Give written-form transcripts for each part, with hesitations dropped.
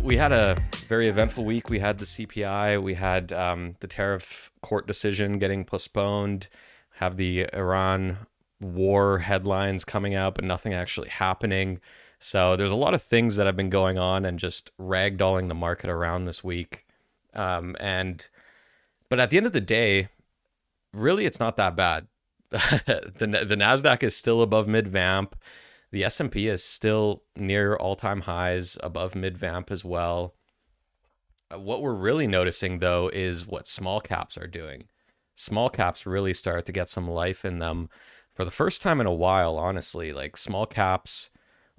we had a very eventful week. We had the CPI, we had the tariff court decision getting postponed, have the Iran war headlines coming out, but nothing actually happening. So there's a lot of things that have been going on and just ragdolling the market around this week. And but at the end of the day, really, it's not that bad. The Nasdaq is still above mid vamp. The S&P is still near all-time highs, above mid-vamp as well. What we're really noticing, though, is what small caps are doing. Small caps really start to get some life in them for the first time in a while, honestly. Like, small caps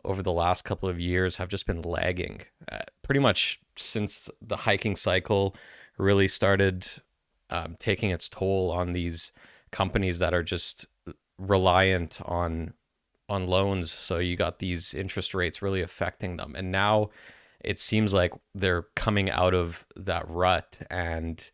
over the last couple of years have just been lagging. Pretty much since the hiking cycle really started taking its toll on these companies that are just reliant on loans, so you got these interest rates really affecting them. And now it seems like they're coming out of that rut and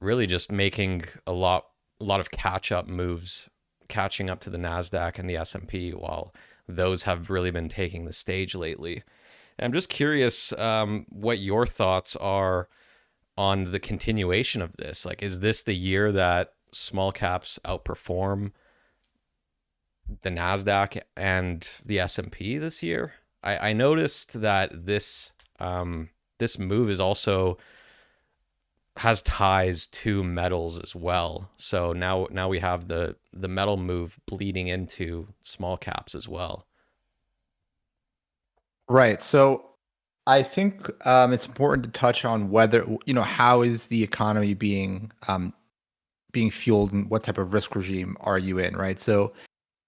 really just making a lot of catch-up moves, catching up to the Nasdaq and the S&P, while those have really been taking the stage lately. And I'm just curious what your thoughts are on the continuation of this. Like, is this the year that small caps outperform the Nasdaq and the S&P this year? I noticed that this move is also has ties to metals as well. So now we have the metal move bleeding into small caps as well. Right. So I think it's important to touch on whether, how is the economy being fueled and what type of risk regime are you in, right? So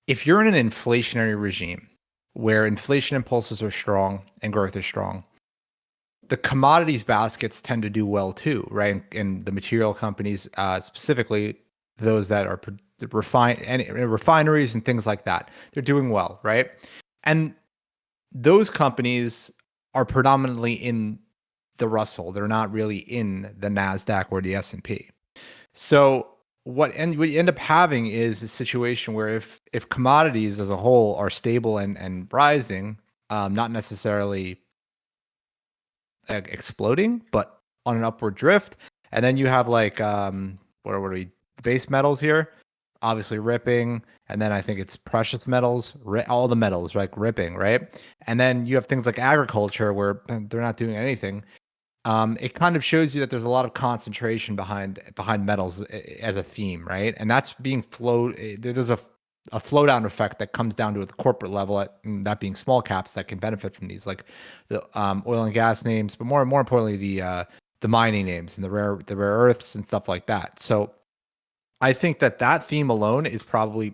if you're in an inflationary regime where inflation impulses are strong and growth is strong, the commodities baskets tend to do well too, right? And the material companies, specifically those that are refineries and things like that, they're doing well, right? And those companies are predominantly in the Russell. They're not really in the Nasdaq or the S&P. So what you end up having is a situation where if commodities as a whole are stable and rising, not necessarily exploding, but on an upward drift, and then you have like what are we base metals here, obviously ripping, and then I think it's precious metals, all the metals like ripping, right? And then you have things like agriculture where they're not doing anything. It kind of shows you that there's a lot of concentration behind metals as a theme, right? And that's being flowed. There's a flow down effect that comes down to the corporate level, that being small caps that can benefit from these, like the oil and gas names, but more importantly the mining names and the rare earths and stuff like that. So I think that theme alone is probably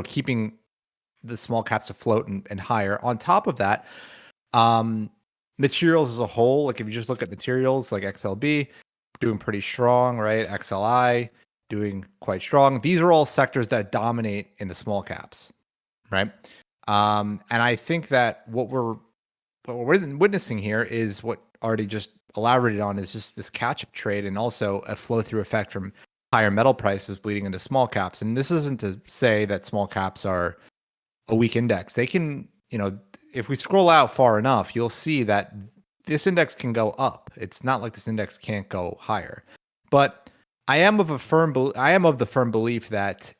keeping the small caps afloat and higher. On top of that, materials as a whole, like if you just look at materials like XLB doing pretty strong, right? XLI doing quite strong. These are all sectors that dominate in the small caps, right? And I think that what we're witnessing here is what already just elaborated on, is just this catch-up trade and also a flow-through effect from higher metal prices bleeding into small caps. And this isn't to say that small caps are a weak index. They can, if we scroll out far enough, you'll see that this index can go up. It's not like this index can't go higher. But I am of the firm belief that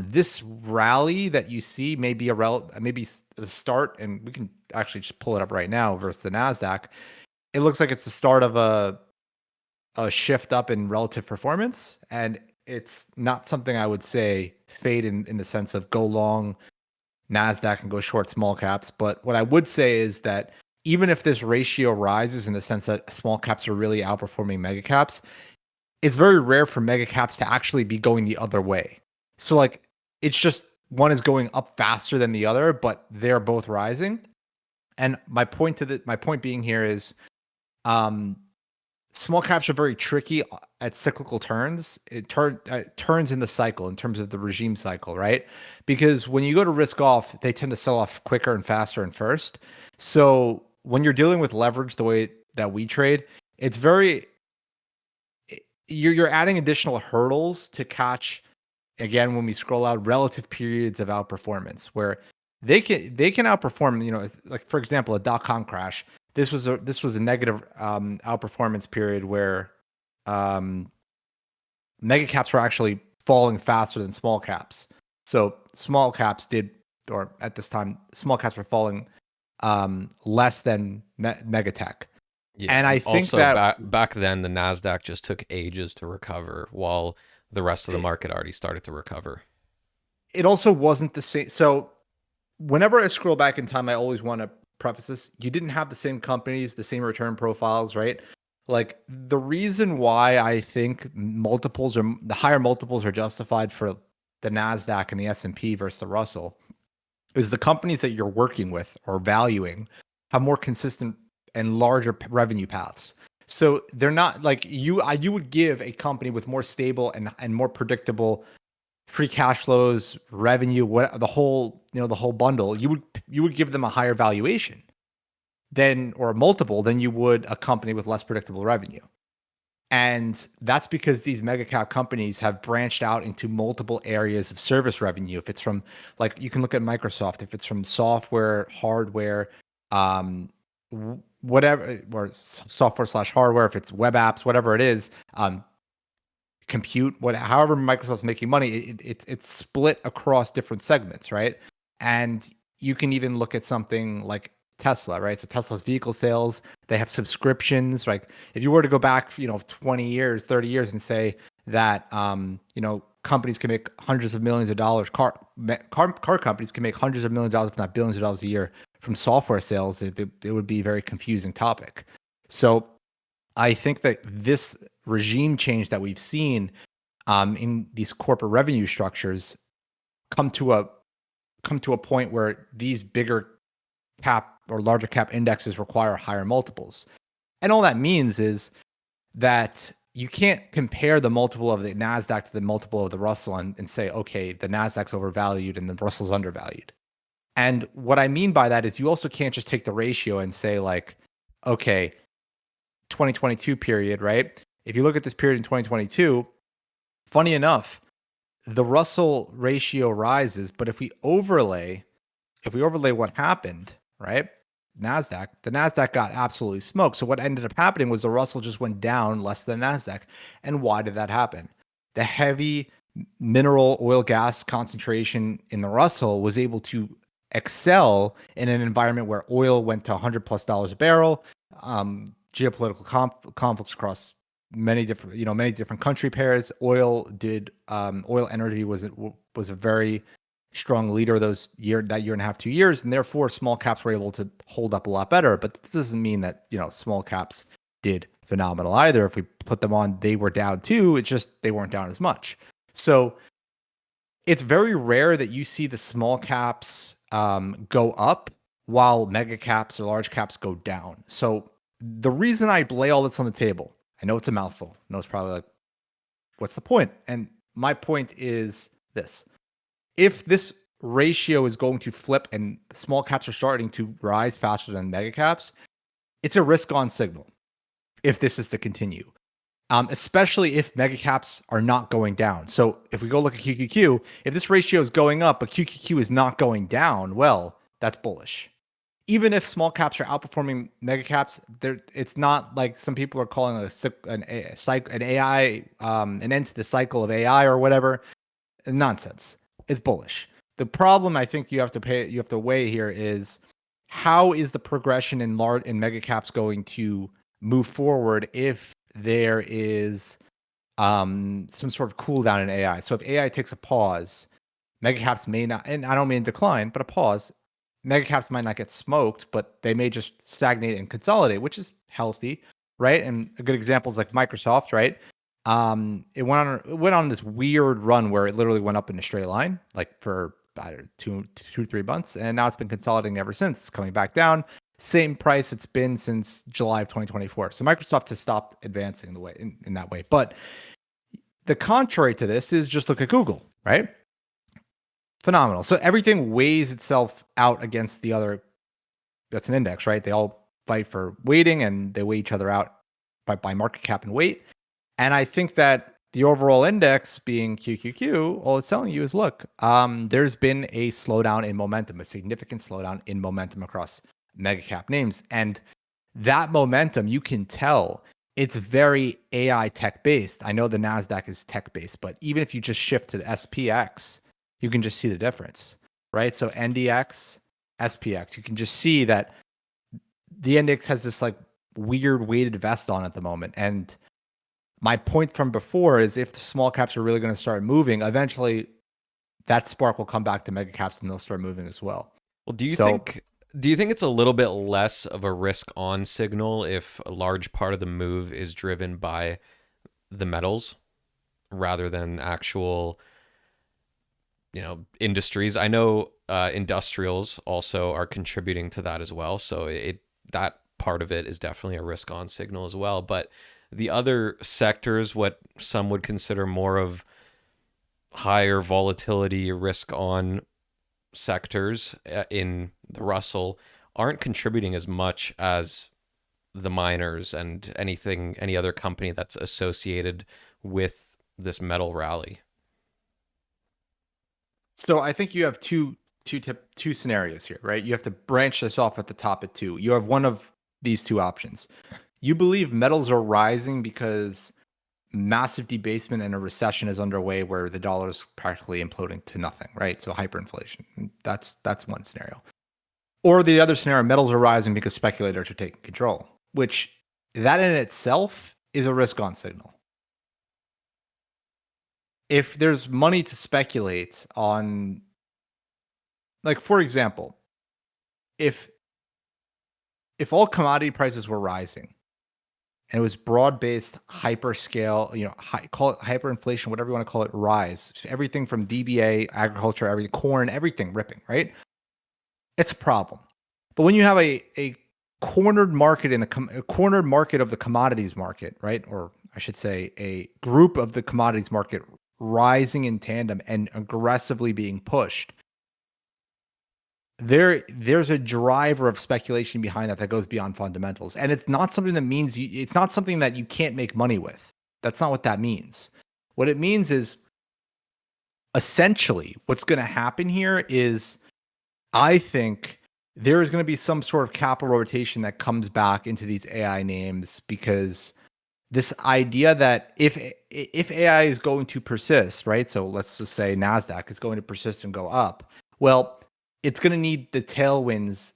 this rally that you see may be maybe the start, and we can actually just pull it up right now versus the Nasdaq. It looks like it's the start of a shift up in relative performance, and it's not something I would say fade in the sense of go long Nasdaq and go short small caps. But what I would say is that even if this ratio rises in the sense that small caps are really outperforming mega caps, it's very rare for mega caps to actually be going the other way. So like, it's just one is going up faster than the other, but they're both rising. And my point being here is, small caps are very tricky at cyclical turns. It turns in the cycle in terms of the regime cycle, right? Because when you go to risk off, they tend to sell off quicker and faster and first. So when you're dealing with leverage the way that we trade, it's you're adding additional hurdles to catch. Again, when we scroll out relative periods of outperformance, where they can outperform, like for example, a dot-com crash, this was a negative outperformance period where mega caps were actually falling faster than small caps. So small caps did, or at this time, small caps were falling less than mega tech. Yeah, And I and think also that back then the Nasdaq just took ages to recover, while the rest of the it, market already started to recover. it also wasn't the same. So whenever I scroll back in time, I always want to preface this. You didn't have the same companies, the same return profiles, right? Like the reason why I think multiples or the higher multiples are justified for the Nasdaq and the S&P versus the Russell is the companies that you're working with or valuing have more consistent and larger revenue paths. So they're not like you would give a company with more stable and more predictable free cash flows, revenue, what the whole, the whole bundle, you would give them a higher valuation than, or a multiple than you would a company with less predictable revenue. And that's because these mega cap companies have branched out into multiple areas of service revenue. If it's from, like, you can look at Microsoft, if it's from software, hardware, um, whatever, or software slash hardware, if it's web apps, whatever it is, compute, however Microsoft's making money, it's split across different segments, right? And you can even look at something like Tesla, right? So Tesla's vehicle sales, they have subscriptions. Like if you were to go back, 20 years, 30 years and say that, companies can make hundreds of millions of dollars, car companies can make hundreds of millions of dollars, if not billions of dollars a year from software sales, it would be a very confusing topic. So I think that this regime change that we've seen in these corporate revenue structures come to a point where these bigger cap or larger cap indexes require higher multiples. And all that means is that you can't compare the multiple of the NASDAQ to the multiple of the Russell and say, okay, the NASDAQ's overvalued and the Russell's undervalued. And what I mean by that is you also can't just take the ratio and say like, okay, 2022 period, right? If you look at this period in 2022, funny enough, the Russell ratio rises, but if we overlay what happened, right? The NASDAQ got absolutely smoked. So what ended up happening was the Russell just went down less than NASDAQ. And why did that happen? The heavy mineral oil gas concentration in the Russell was able to excel in an environment where oil went to $100+ a barrel, geopolitical conflicts across many different country pairs. Oil energy was a very strong leader that year and a half, 2 years, and therefore small caps were able to hold up a lot better. But this doesn't mean that small caps did phenomenal either. If we put them on, they were down too. It's just they weren't down as much. So it's very rare that you see the small caps go up while mega caps or large caps go down. So the reason I lay all this on the table, I know it's a mouthful. I know it's probably like, what's the point? And my point is this. If this ratio is going to flip and small caps are starting to rise faster than mega caps, it's a risk on signal if this is to continue, especially if mega caps are not going down. So if we go look at QQQ, if this ratio is going up, but QQQ is not going down, well, that's bullish. Even if small caps are outperforming mega caps, it's not like some people are calling an AI, an end to the cycle of AI or whatever. Nonsense. It's bullish. The problem I think you have to weigh here is how is the progression in mega caps going to move forward if there is some sort of cool down in AI. So if AI takes a pause, mega caps may not, and I don't mean decline, but a pause. Mega caps might not get smoked, but they may just stagnate and consolidate, which is healthy, right? And a good example is like Microsoft, right? It went on this weird run where it literally went up in a straight line, like for I don't know, 3 months, and now it's been consolidating ever since. It's coming back down, same price it's been since July of 2024. So Microsoft has stopped advancing in that way. But the contrary to this is just look at Google, right? Phenomenal. So everything weighs itself out against the other. That's an index, right? They all fight for weighting and they weigh each other out by market cap and weight. And I think that the overall index being QQQ, all it's telling you is, look, there's been a slowdown in momentum, a significant slowdown in momentum across mega cap names. And that momentum, you can tell it's very AI tech based. I know the NASDAQ is tech based, but even if you just shift to the SPX, you can just see the difference, right? So NDX, SPX, you can just see that the index has this like weird weighted vest on at the moment. And my point from before is if the small caps are really going to start moving, eventually that spark will come back to mega caps and they'll start moving as well. Well, So do you think it's a little bit less of a risk on signal if a large part of the move is driven by the metals rather than actual, industries? I know industrials also are contributing to that as well. So that part of it is definitely a risk on signal as well. But the other sectors, what some would consider more of higher volatility risk on sectors in the Russell, aren't contributing as much as the miners and any other company that's associated with this metal rally. So I think you have two scenarios here, right? You have to branch this off at the top at two. You have one of these two options. You believe metals are rising because massive debasement and a recession is underway where the dollar is practically imploding to nothing, right? So hyperinflation. That's one scenario. Or the other scenario, metals are rising because speculators are taking control, which that in itself is a risk on signal. If there's money to speculate on, like for example, if all commodity prices were rising and it was broad-based hyperscale, call it hyperinflation, whatever you want to call it, rise, everything from DBA, agriculture, everything, corn, everything ripping, right? It's a problem. But when you have a cornered market a cornered market of the commodities market, right? Or I should say a group of the commodities market rising in tandem and aggressively being pushed, there's a driver of speculation behind that goes beyond fundamentals. And it's not something that means it's not something that you can't make money with. That's not what that means. What it means is essentially what's going to happen here is I think there is going to be some sort of capital rotation that comes back into these AI names, because this idea that if AI is going to persist, right? So let's just say NASDAQ is going to persist and go up. Well, it's going to need the tailwinds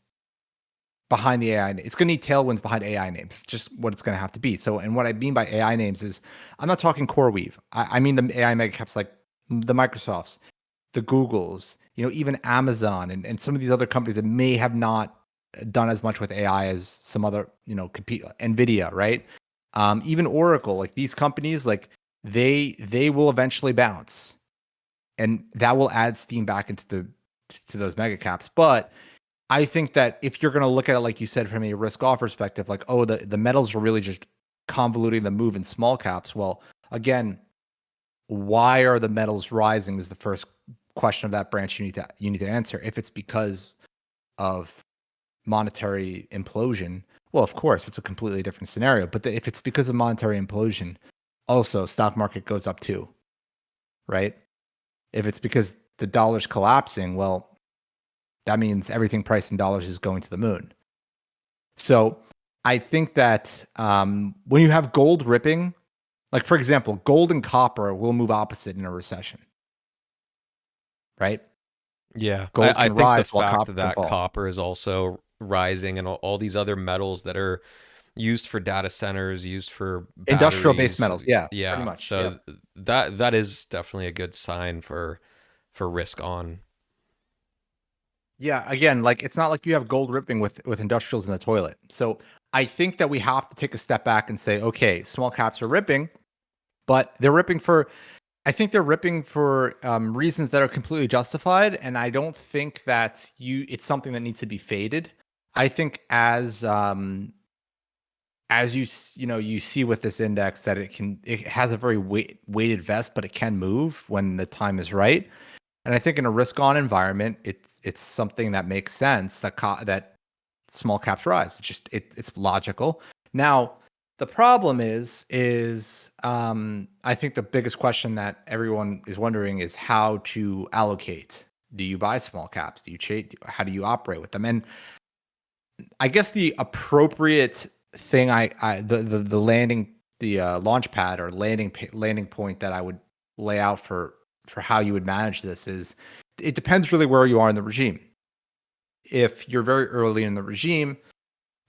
behind the AI. It's going to need tailwinds behind AI names. Just what it's going to have to be. So, and what I mean by AI names is I'm not talking CoreWeave. I mean the AI mega caps like the Microsofts, the Googles, even Amazon and some of these other companies that may have not done as much with AI as some other, compete, NVIDIA, right? Even Oracle, like these companies, like they will eventually bounce, and that will add steam back into to those mega caps. But I think that if you're going to look at it, like you said, from a risk off perspective, like, oh, the metals are really just convoluting the move in small caps. Well, again, why are the metals rising is the first question of that branch you need to answer. If it's because of monetary implosion, well, of course, it's a completely different scenario. But if it's because of monetary implosion, also stock market goes up too, right? If it's because the dollar's collapsing, well, that means everything priced in dollars is going to the moon. So I think that when you have gold ripping, like for example, gold and copper will move opposite in a recession, right? Yeah, Gold I can think the rise while fact copper can that fall. copper is also rising and all these other metals that are used for data centers, used for Industrial based batteries, metals, yeah, pretty yeah. much. Yeah. So that is definitely a good sign for risk on. Yeah, again, like it's not like you have gold ripping with industrials in the toilet. So I think that we have to take a step back and say, okay, small caps are ripping, but they're ripping for, I think they're ripping for reasons that are completely justified, and I don't think that it's something that needs to be faded. I think as you see with this index that it has a very weighted vest, but it can move when the time is right. And I think in a risk on environment, it's something that makes sense that small caps rise. It's logical. Now, the problem is I think the biggest question that everyone is wondering is how to allocate. Do you buy small caps? Do you trade? How do you operate with them? And I guess the appropriate thing, the landing, the launch pad or landing point that I would lay out for how you would manage this is, it depends really where you are in the regime. If you're very early in the regime,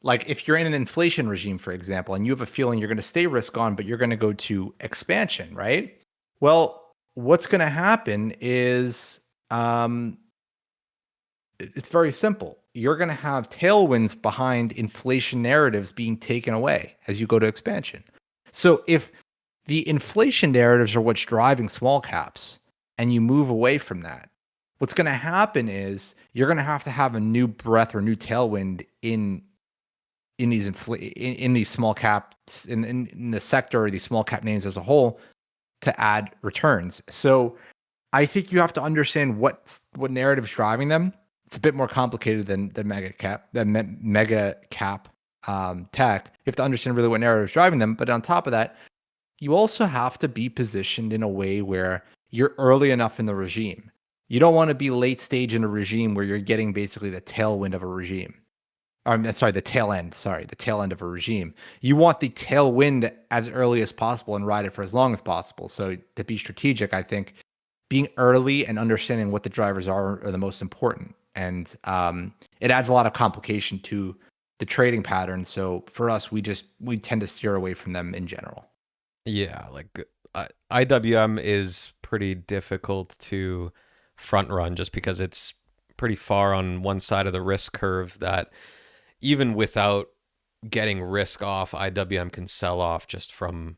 like if you're in an inflation regime, for example, and you have a feeling you're going to stay risk on, but you're going to go to expansion, right? Well, what's going to happen is, um, it's very simple. You're going to have tailwinds behind inflation narratives being taken away as you go to expansion. So if the inflation narratives are what's driving small caps and you move away from that, what's going to happen is you're going to have a new breath or new tailwind in these small caps in the sector or these small cap names as a whole to add returns. So I think you have to understand what narrative's driving them. It's a bit more complicated than mega cap tech. You have to understand really what narrative is driving them. But on top of that, you also have to be positioned in a way where you're early enough in the regime. You don't want to be late stage in a regime where you're getting basically the tailwind of a regime. Sorry, the tail end. Sorry, the tail end of a regime. You want the tailwind as early as possible and ride it for as long as possible. So to be strategic, I think being early and understanding what the drivers are the most important. And it adds a lot of complication to the trading pattern. So for us, we tend to steer away from them in general. Yeah, like IWM is pretty difficult to front run just because it's pretty far on one side of the risk curve that even without getting risk off, IWM can sell off just from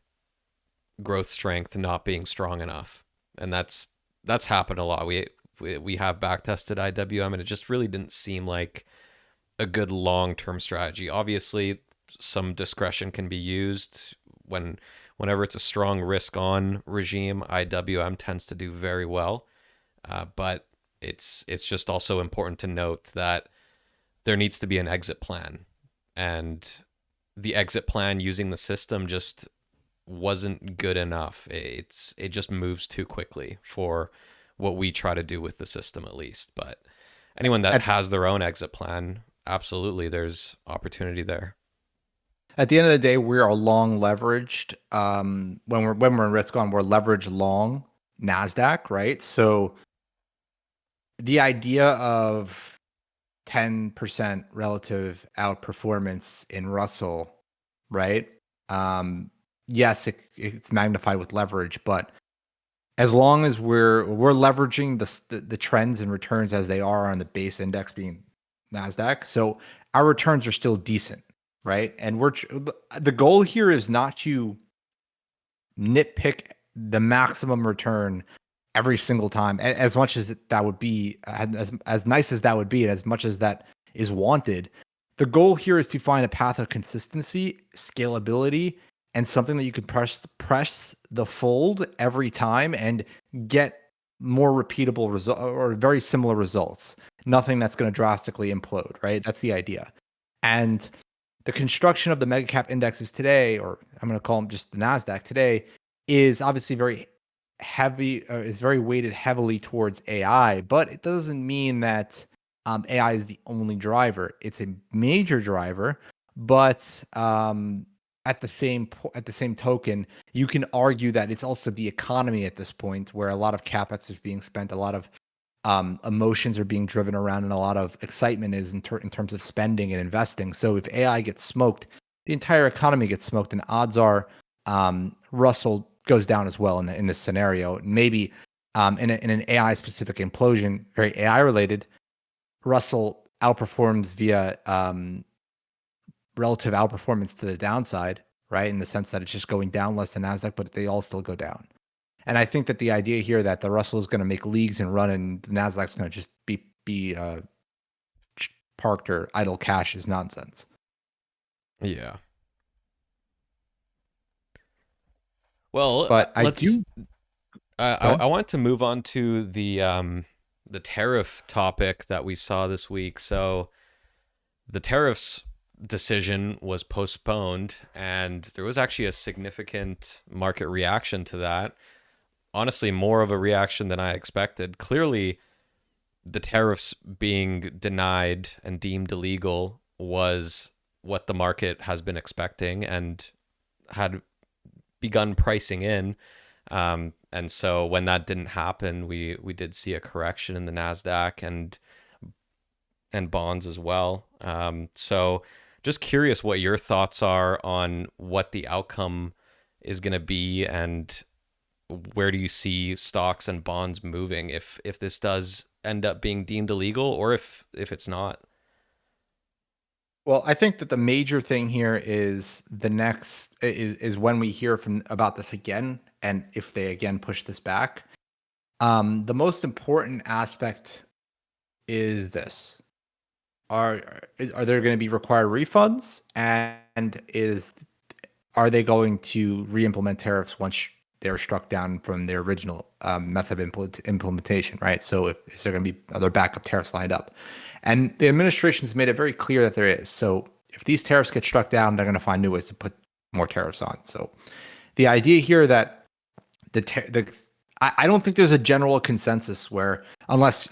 growth strength not being strong enough. And that's happened a lot. We have back tested IWM and it just really didn't seem like a good long-term strategy. Obviously, some discretion can be used whenever it's a strong risk on regime. IWM tends to do very well, but it's just also important to note that there needs to be an exit plan, and the exit plan using the system just wasn't good enough. It just moves too quickly for what we try to do with the system, at least. But anyone that At, has their own exit plan, absolutely, there's opportunity there. at the end of the day, we are long leveraged. When we're in risk on, we're leveraged long Nasdaq, right? So the idea of 10% relative outperformance in Russell, right? Yes, it's magnified with leverage, but as long as we're leveraging the trends and returns as they are on the base index being Nasdaq, so our returns are still decent, right? And the goal here is not to nitpick the maximum return every single time, as much as that would be, as nice as that would be, and as much as that is wanted. The goal here is to find a path of consistency, scalability, and something that you can press the fold every time and get more repeatable result or very similar results. Nothing that's going to drastically implode, right? That's the idea. And the construction of the mega cap indexes today, or I'm going to call them just the Nasdaq today, is obviously very heavy, is very weighted heavily towards AI, but it doesn't mean that AI is the only driver. It's a major driver, but at the same token, you can argue that it's also the economy at this point, where a lot of capex is being spent, a lot of emotions are being driven around, and a lot of excitement is in terms of spending and investing. So if AI gets smoked, the entire economy gets smoked, and odds are Russell goes down as well in this scenario. Maybe in an AI specific implosion, very AI related, Russell outperforms via relative outperformance to the downside, right? In the sense that it's just going down less than Nasdaq, but they all still go down. And I think that the idea here that the Russell is going to make leagues and run, and the Nasdaq's going to just be parked or idle cash is nonsense. Yeah. Well, But I let's. do. Go I ahead. want to move on to the tariff topic that we saw this week. So the tariffs decision was postponed, and there was actually a significant market reaction to that. Honestly, more of a reaction than I expected. Clearly, the tariffs being denied and deemed illegal was what the market has been expecting and had begun pricing in. And so when that didn't happen, we did see a correction in the Nasdaq and bonds as well. So just curious what your thoughts are on what the outcome is going to be, and where do you see stocks and bonds moving if this does end up being deemed illegal, or if it's not. Well, I think that the major thing here is the next is when we hear from about this again, and if they again push this back. The most important aspect is this: are are there going to be required refunds, and is are they going to re-implement tariffs once they're struck down from their original method of implementation, right? So if is there going to be other backup tariffs lined up? And the administration has made it very clear that there is. So if these tariffs get struck down, they're going to find new ways to put more tariffs on. So the idea here that I don't think there's a general consensus where unless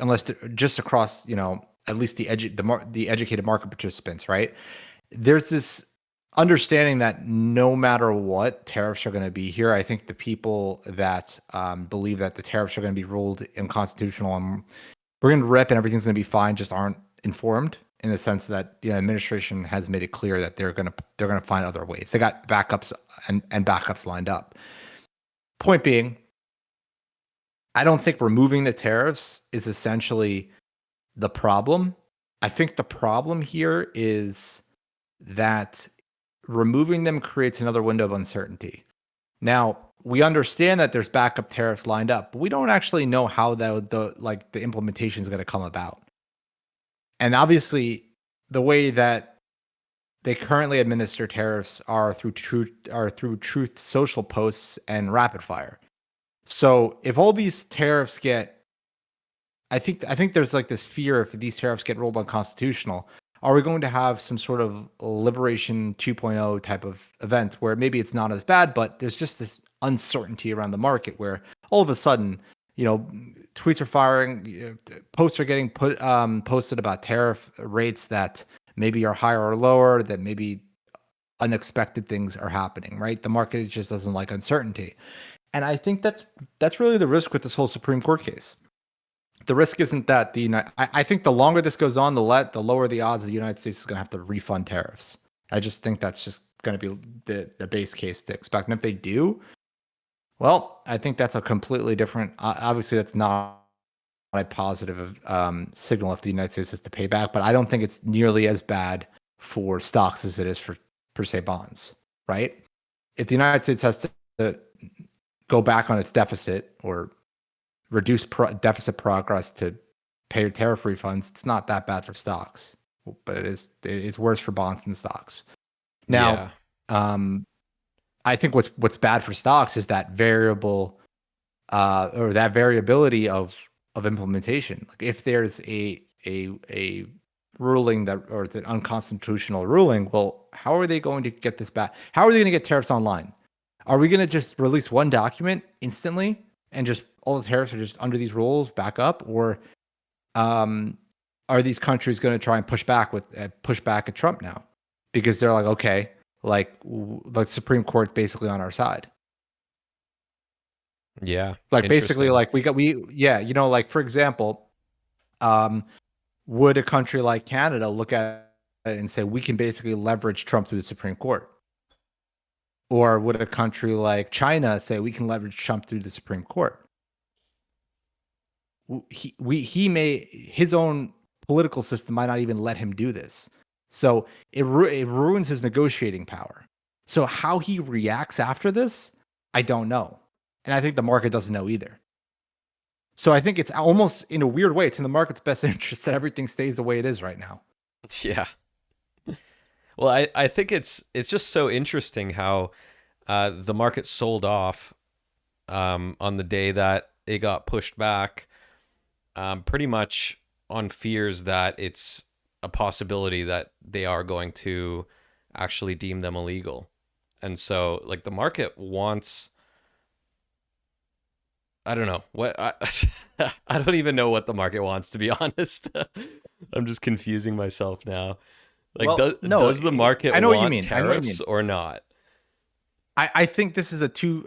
just across, at least the educated market participants, right? There's this understanding that no matter what, tariffs are going to be here. I think the people that believe that the tariffs are going to be ruled unconstitutional and we're going to rip and everything's going to be fine just aren't informed, in the sense that the administration has made it clear that they're going to find other ways. They got backups and backups lined up. Point being, I don't think removing the tariffs is essentially the problem. I think the problem here is that removing them creates another window of uncertainty. Now, we understand that there's backup tariffs lined up, but we don't actually know how the implementation is going to come about. And obviously, the way that they currently administer tariffs are through truth social posts and rapid fire. So if all these tariffs get, I think there's like this fear, if these tariffs get ruled unconstitutional, are we going to have some sort of Liberation 2.0 type of event where maybe it's not as bad, but there's just this uncertainty around the market where all of a sudden, tweets are firing, posts are getting posted about tariff rates that maybe are higher or lower, that maybe unexpected things are happening, right? The market just doesn't like uncertainty. And I think that's really the risk with this whole Supreme Court case. The risk isn't that I think the longer this goes on, the lower the odds the United States is going to have to refund tariffs. I just think that's just going to be the base case to expect. And if they do, well, I think that's a completely different. Obviously, that's not a positive signal if the United States has to pay back. But I don't think it's nearly as bad for stocks as it is for per se bonds, right? If the United States has to go back on its deficit or reduce deficit progress to pay tariff refunds, it's not that bad for stocks, but it's worse for bonds than stocks. Now, I think what's bad for stocks is that variable or that variability of implementation. Like if there's a ruling or the unconstitutional ruling, well, how are they going to get this back? How are they going to get tariffs online? Are we going to just release one document instantly and just all the tariffs are just under these rules back up, or are these countries going to try and push back at Trump now because they're like, okay, like Supreme Court's basically on our side. Yeah, like basically, like like for example, would a country like Canada look at it and say we can basically leverage Trump through the Supreme Court? Or would a country like China say we can leverage Trump through the Supreme Court? His own political system might not even let him do this. So it ruins his negotiating power. So how he reacts after this, I don't know. And I think the market doesn't know either. So I think it's almost, in a weird way, it's in the market's best interest that everything stays the way it is right now. Yeah. Well, I think it's just so interesting how the market sold off on the day that it got pushed back, pretty much on fears that it's a possibility that they are going to actually deem them illegal. And so, like, the market wants, I don't know what I don't even know what the market wants, to be honest. I'm just confusing myself now. Like, Well, no, does the market I know what you want mean. I know what you tariffs mean. or not? I think this is a two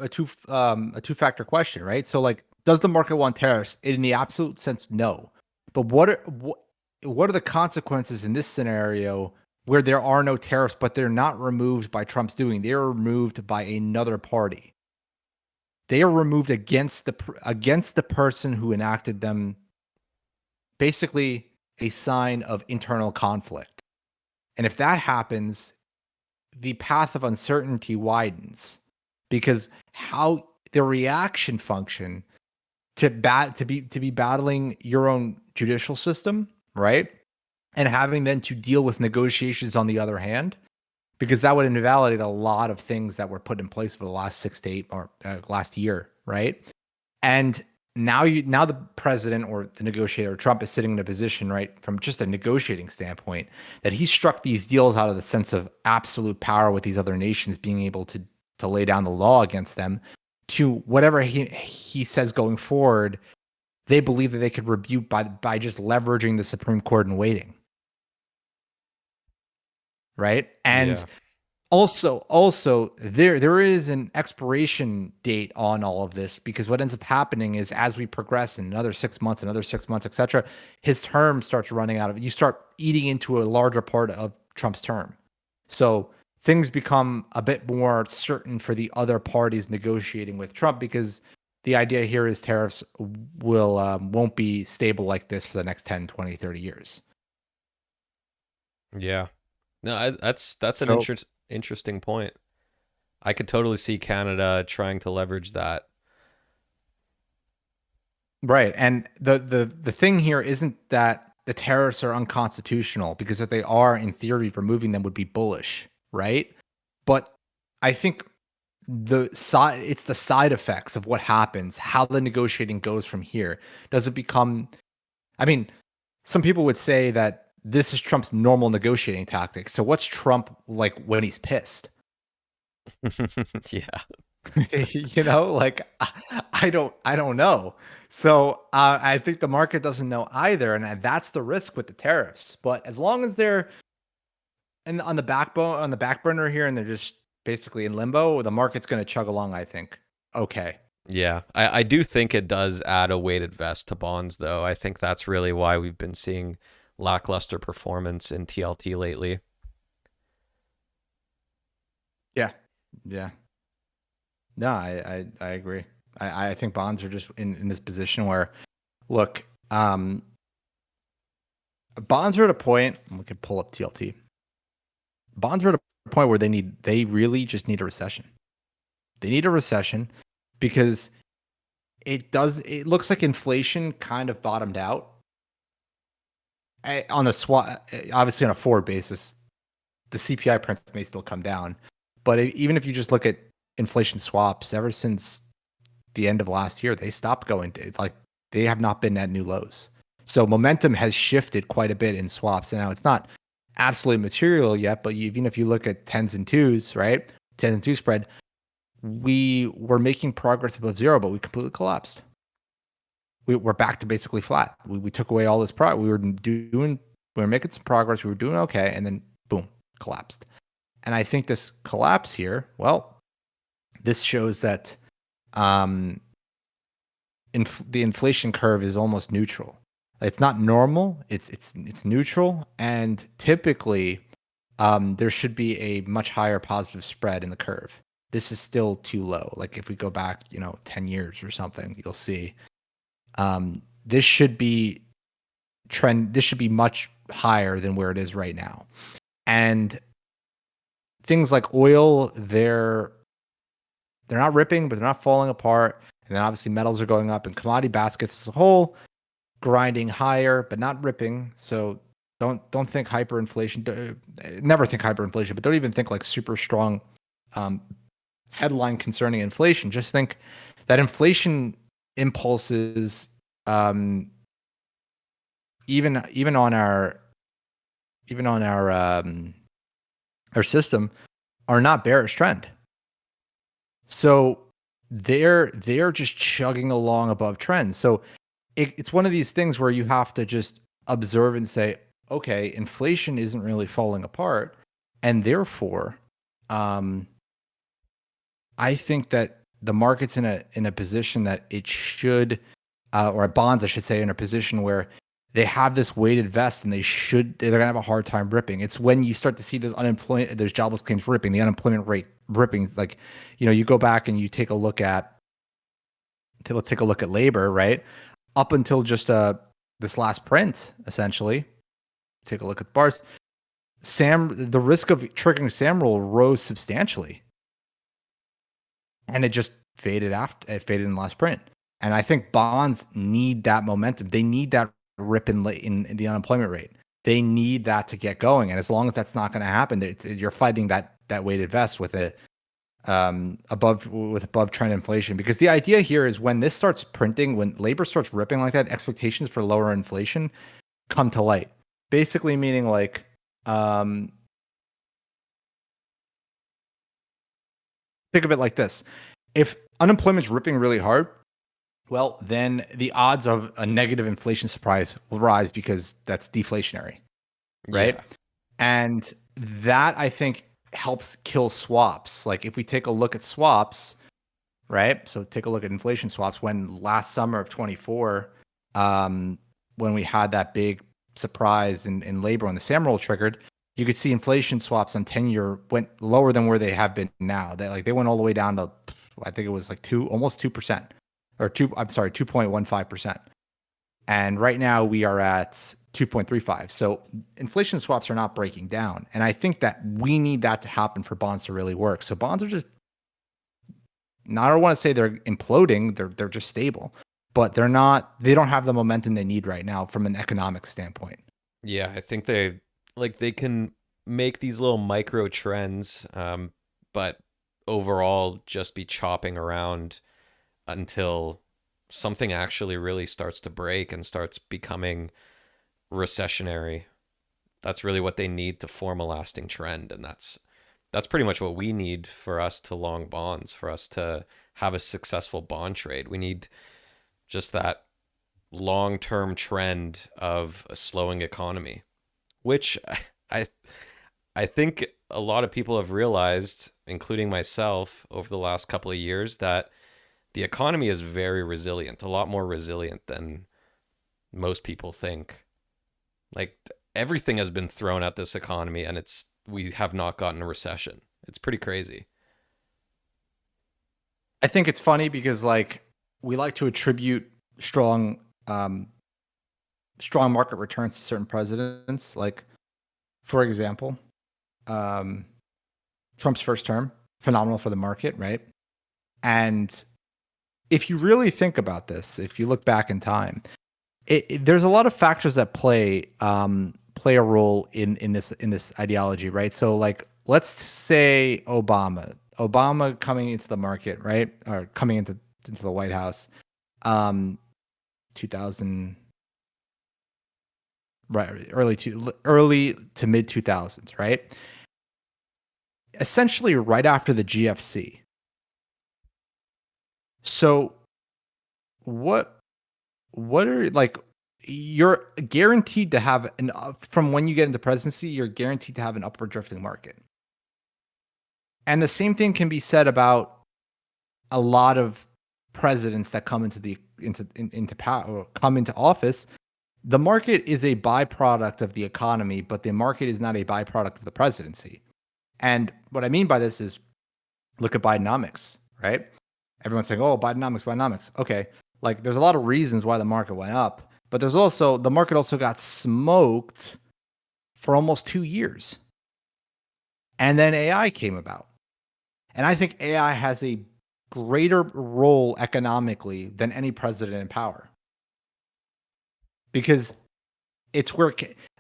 factor question, right? So like, does the market want tariffs? In the absolute sense, no. But what are the consequences in this scenario where there are no tariffs, but they're not removed by Trump's doing? They are removed by another party. They are removed against the person who enacted them. Basically, a sign of internal conflict. And if that happens, the path of uncertainty widens because how the reaction function to be battling your own judicial system, right? And having then to deal with negotiations on the other hand, because that would invalidate a lot of things that were put in place for the last 6 to 8 or last year, right? And now the president or the negotiator, Trump, is sitting in a position, right, from just a negotiating standpoint, that he struck these deals out of the sense of absolute power with these other nations being able to lay down the law against them, to whatever he says going forward, they believe that they could rebuke by just leveraging the Supreme Court and waiting, right? And Yeah. also, there is an expiration date on all of this because what ends up happening is as we progress in another 6 months, etc., his term starts running out of. You start eating into a larger part of Trump's term, so things become a bit more certain for the other parties negotiating with Trump because the idea here is tariffs won't be stable like this for the next 10, 20, 30 years. Yeah. No, that's an So interesting point. I could totally see Canada trying to leverage that. right. And the thing here isn't that the tariffs are unconstitutional, because if they are, in theory, removing them would be bullish, right? But I think it's the side effects of what happens, how the negotiating goes from here. Does it become, I mean, some people would say that this is Trump's normal negotiating tactic. So what's Trump like when he's pissed? Yeah. Like I don't know. So I think the market doesn't know either, and that's the risk with the tariffs. But as long as they're on the back burner here, and they're just basically in limbo, the market's going to chug along, I think. Okay. Yeah. I do think it does add a weighted vest to bonds, though. I think that's really why we've been seeing lackluster performance in TLT lately. Yeah. Yeah. No, I agree. I think bonds are just in this position where, look, bonds are at a point. We can pull up TLT. Bonds are at a point where they really just need a recession. They need a recession because it looks like inflation kind of bottomed out. On the swap, obviously on a forward basis, the CPI prints may still come down, but even if you just look at inflation swaps, ever since the end of last year, they stopped going to, like, they have not been at new lows. So momentum has shifted quite a bit in swaps. And now it's not absolutely material yet, but even if you look at tens and twos, right? 10 and 2 spread, we were making progress above zero, but we completely collapsed. We're back to basically flat. We took away all this we were making some progress. We were doing okay. And then boom, collapsed. And I think this collapse here, well, this shows that the inflation curve is almost neutral. It's not normal. It's neutral, and typically there should be a much higher positive spread in the curve. This is still too low. Like if we go back, 10 years or something, you'll see this should be trend. This should be much higher than where it is right now. And things like oil, they're not ripping, but they're not falling apart. And then obviously metals are going up, and commodity baskets as a whole grinding higher, but not ripping. So don't think hyperinflation. Never think hyperinflation, but don't even think like super strong headline concerning inflation. Just think that inflation impulses, even on our system, are not bearish trend. So they're just chugging along above trend. So it's one of these things where you have to just observe and say, okay, inflation isn't really falling apart, and therefore, um, I think that the market's in a position that it should, or bonds, I should say, in a position where they have this weighted vest, and they're gonna have a hard time ripping. It's when you start to see those jobless claims ripping, the unemployment rate ripping. Like, you go back and you take a look at, let's take a look at labor, right? Up until just this last print, essentially. Take a look at the bars. The risk of triggering SAM roll rose substantially, and it just faded after it faded in the last print. And I think bonds need that momentum. They need that rip in the unemployment rate. They need that to get going. And as long as that's not going to happen, you're fighting that weighted vest with above trend inflation. Because the idea here is when this starts printing, when labor starts ripping like that, expectations for lower inflation come to light. Basically meaning like, think of it like this. If unemployment's ripping really hard, well, then the odds of a negative inflation surprise will rise because that's deflationary, right? Yeah. And that, I think, helps kill swaps. Like if we take a look at swaps, right? So take a look at inflation swaps. When last summer of 24, when we had that big surprise in labor when the SAM roll triggered, you could see inflation swaps on 10-year went lower than where they have been now. They went all the way down to, I think it was like almost 2%, or 2.15%. And right now we are at 2.35. So inflation swaps are not breaking down. And I think that we need that to happen for bonds to really work. So bonds are just, I don't want to say they're imploding, they're just stable, but they don't have the momentum they need right now from an economic standpoint. Yeah, I think they can make these little micro trends, but overall just be chopping around until something actually really starts to break and starts becoming recessionary. That's really what they need to form a lasting trend, and that's pretty much what we need for us to long bonds, for us to have a successful bond trade. We need just that long-term trend of a slowing economy, which I I think a lot of people have realized, including myself, over the last couple of years, that the economy is very resilient, a lot more resilient than most people think. Like everything has been thrown at this economy, and we have not gotten a recession. It's pretty crazy. I think it's funny because like we like to attribute strong market returns to certain presidents. Like, for example, Trump's first term, phenomenal for the market, right? And if you really think about this, if you look back in time, there's a lot of factors that play a role in this ideology, right? So like, let's say Obama coming into the market, right, or coming into the White House, 2000, right, early to mid 2000s, right? Essentially, right after the GFC. So, what are like? You're guaranteed to have from when you get into presidency, you're guaranteed to have an upward drifting market. And the same thing can be said about a lot of presidents that come into power or come into office. The market is a byproduct of the economy, but the market is not a byproduct of the presidency. And what I mean by this is, look at Bidenomics, right? Everyone's saying, "Oh, Bidenomics." Okay, like there's a lot of reasons why the market went up, but the market also got smoked for almost 2 years. And then AI came about. And I think AI has a greater role economically than any president in power. Because it's where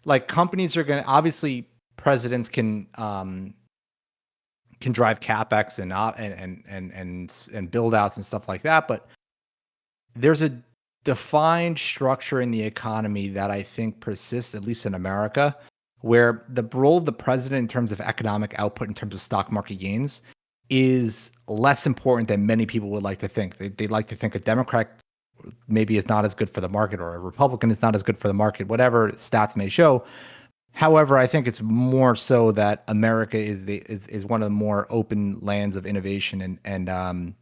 like companies are going to, obviously presidents can drive capex and build outs and stuff like that, but there's a defined structure in the economy that I think persists, at least in America, where the role of the president in terms of economic output, in terms of stock market gains, is less important than many people would like to think. They like to think a Democrat maybe is not as good for the market, or a Republican is not as good for the market, whatever stats may show. However, I think it's more so that America is one of the more open lands of innovation and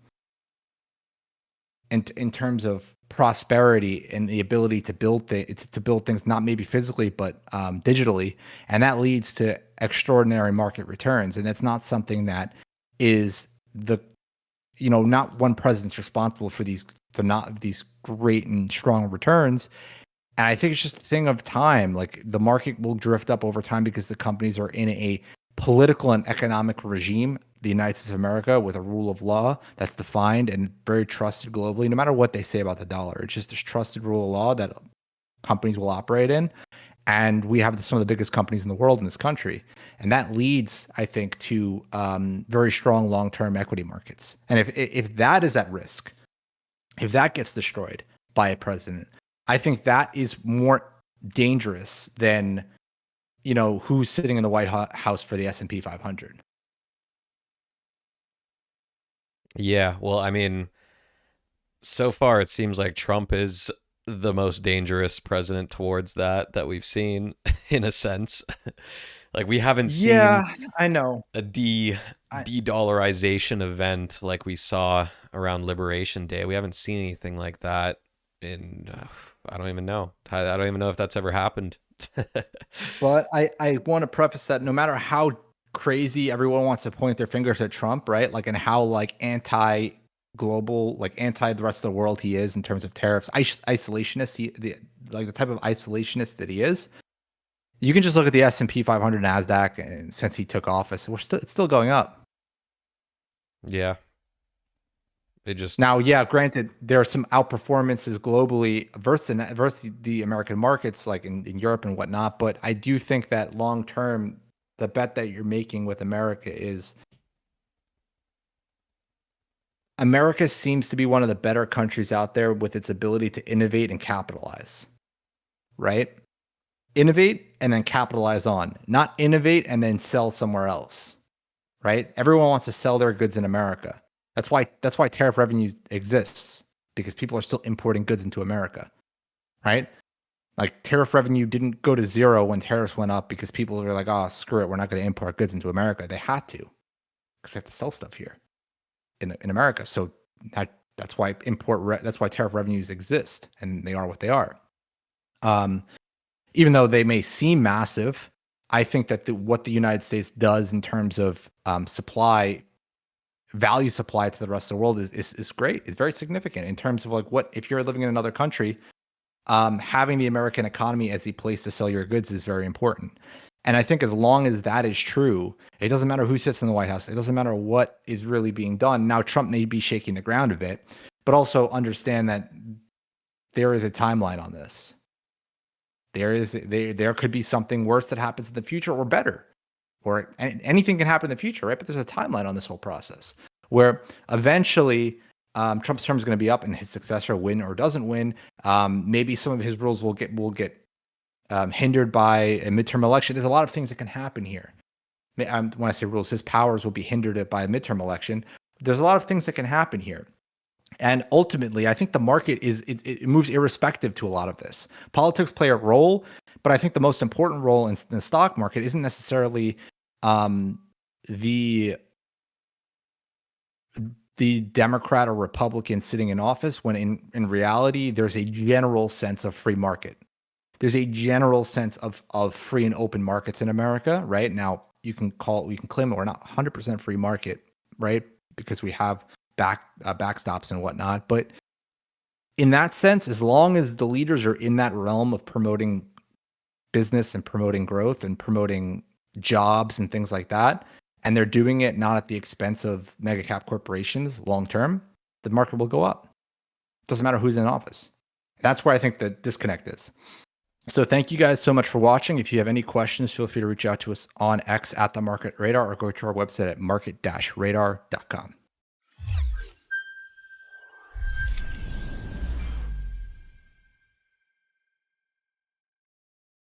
in terms of prosperity and the ability to build things not maybe physically but digitally, and that leads to extraordinary market returns. And it's not something that is the not one president's responsible for these great and strong returns. And I think it's just a thing of time. Like the market will drift up over time because the companies are in a political and economic regime, the United States of America, with a rule of law that's defined and very trusted globally, no matter what they say about the dollar. It's just this trusted rule of law that companies will operate in. And we have some of the biggest companies in the world in this country. And that leads, I think, to very strong long-term equity markets. And if that is at risk, if that gets destroyed by a president, I think that is more dangerous than, who's sitting in the White House for the S&P 500. Yeah, well, I mean, so far it seems like Trump is the most dangerous president towards that we've seen in a sense. Like we haven't seen Yeah, I know. a I, de-dollarization event like we saw around Liberation Day. We haven't seen anything like that in I don't even know. I don't even know if that's ever happened. but I want to preface that no matter how crazy everyone wants to point their fingers at Trump, right? Like, and how like anti-global, like anti the rest of the world he is in terms of tariffs, isolationist, like the type of isolationist that he is. You can just look at the S&P 500, Nasdaq, and since he took office, it's still going up. Yeah. It just Now, yeah, granted, there are some outperformances globally versus the American markets, like in Europe and whatnot. But I do think that long term, the bet that you're making with America is America seems to be one of the better countries out there with its ability to innovate and capitalize, right? Innovate and then capitalize on, not innovate and then sell somewhere else, right? Everyone wants to sell their goods in America. That's why tariff revenue exists, because people are still importing goods into America, right? Like tariff revenue didn't go to zero when tariffs went up because people were like, "Oh, screw it, we're not going to import goods into America." They had to because they have to sell stuff here in America. So that's why that's why tariff revenues exist, and they are what they are. Even though they may seem massive, I think that what the United States does in terms of value supply to the rest of the world is great. It's very significant in terms of like what if you're living in another country, having the American economy as a place to sell your goods is very important. And I think as long as that is true, it doesn't matter who sits in the White House. It doesn't matter what is really being done. Now, Trump may be shaking the ground a bit, but also understand that there is a timeline on this. There could be something worse that happens in the future or better, or anything can happen in the future, right? But there's a timeline on this whole process where eventually Trump's term is going to be up and his successor win or doesn't win. Maybe some of his rules will get hindered by a midterm election. There's a lot of things that can happen here. When I say rules, his powers will be hindered by a midterm election. There's a lot of things that can happen here. And ultimately, I think the market it moves irrespective to a lot of this. Politics play a role, but I think the most important role in the stock market isn't necessarily the Democrat or Republican sitting in office, when in reality, there's a general sense of free market. There's a general sense of free and open markets in America, right? Now, you can claim that we're not 100% free market, right? Because we have backstops and whatnot. But in that sense, as long as the leaders are in that realm of promoting business and promoting growth and promoting jobs and things like that, and they're doing it not at the expense of mega cap corporations long term, the market will go up. Doesn't matter who's in office. That's where I think the disconnect is. So thank you guys so much for watching. If you have any questions, feel free to reach out to us on X at The Market Radar, or go to our website at market-radar.com.